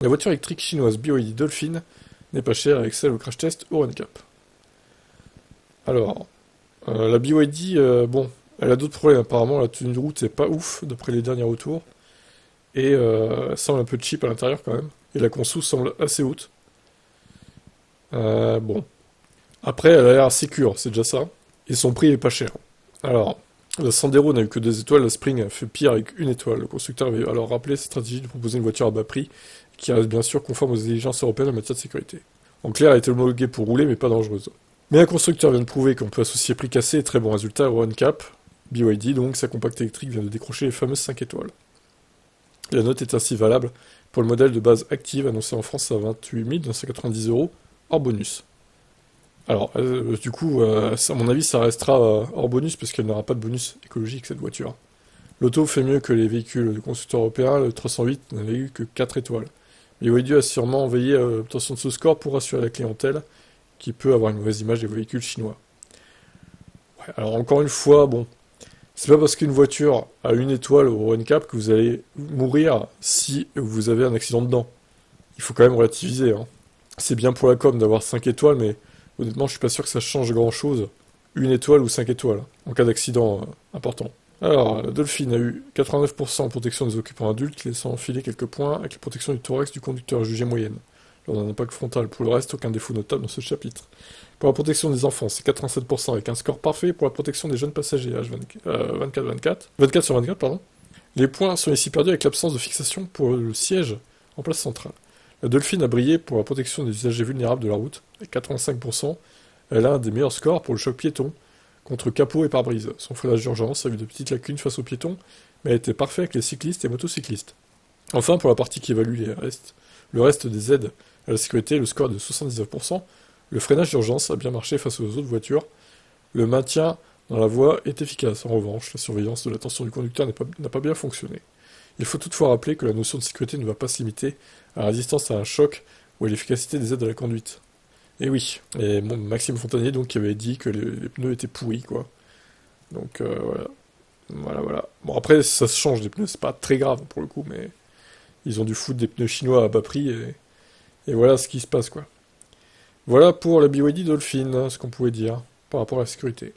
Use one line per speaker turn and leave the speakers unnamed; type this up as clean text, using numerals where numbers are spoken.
La voiture électrique chinoise BYD Dolphin n'est pas chère et excelle au crash test au Run Cap. Alors, la BYD, bon, elle a d'autres problèmes apparemment, la tenue de route est pas ouf d'après les derniers retours, et elle semble un peu cheap à l'intérieur quand même, et la conso semble assez haute. Bon, après elle a l'air sécure, c'est déjà ça, et son prix est pas cher. Alors, la Sandero n'a eu que 2 étoiles, la Spring a fait pire avec 1 étoile. Le constructeur avait alors rappelé sa stratégie de proposer une voiture à bas prix, qui reste bien sûr conforme aux exigences européennes en matière de sécurité. En clair, elle a été homologuée pour rouler mais pas dangereuse. Mais un constructeur vient de prouver qu'on peut associer prix cassé et très bons résultats au Run Cap. BYD, donc, sa compacte électrique vient de décrocher les fameuses 5 étoiles. La note est ainsi valable pour le modèle de base active annoncé en France à 28 290 euros, hors bonus. Alors, du coup, à mon avis, ça restera hors bonus parce qu'elle n'aura pas de bonus écologique cette voiture. L'auto fait mieux que les véhicules de constructeurs européens, le 308 n'avait eu que 4 étoiles. Mais BYD a sûrement veillé à l'obtention de ce score pour rassurer la clientèle qui peut avoir une mauvaise image des véhicules chinois. Ouais, alors encore une fois, bon, c'est pas parce qu'une voiture a 1 étoile au Run Cap que vous allez mourir si vous avez un accident dedans. Il faut quand même relativiser, hein. C'est bien pour la com d'avoir 5 étoiles, mais honnêtement, je suis pas sûr que ça change grand chose. 1 étoile ou 5 étoiles, hein, en cas d'accident important. Alors, la Dolphin a eu 89% en protection des occupants adultes, laissant filer quelques points avec la protection du thorax du conducteur jugée moyenne, lors d'un impact frontal. Pour le reste, aucun défaut notable dans ce chapitre. Pour la protection des enfants, c'est 87% avec un score parfait. Pour la protection des jeunes passagers, H24 sur 24, pardon. Les points sont ici perdus avec l'absence de fixation pour le siège en place centrale. La Dolphin a brillé pour la protection des usagers vulnérables de la route, avec 85%. Elle a un des meilleurs scores pour le choc piéton, contre capot et pare-brise. Son freinage d'urgence a eu de petites lacunes face aux piétons, mais elle était parfait avec les cyclistes et motocyclistes. Enfin, pour la partie qui évalue le reste des aides à la sécurité, le score est de 79%. Le freinage d'urgence a bien marché face aux autres voitures. Le maintien dans la voie est efficace. En revanche, la surveillance de l'attention du conducteur n'a pas bien fonctionné. Il faut toutefois rappeler que la notion de sécurité ne va pas se limiter à la résistance à un choc ou à l'efficacité des aides à la conduite. Et oui, et bon, Maxime Fontanier donc qui avait dit que les pneus étaient pourris quoi. Donc voilà, voilà. Bon après ça se change des pneus, c'est pas très grave pour le coup, mais ils ont dû foutre des pneus chinois à bas prix et voilà ce qui se passe quoi. Voilà pour la BYD Dolphin, ce qu'on pouvait dire par rapport à la sécurité.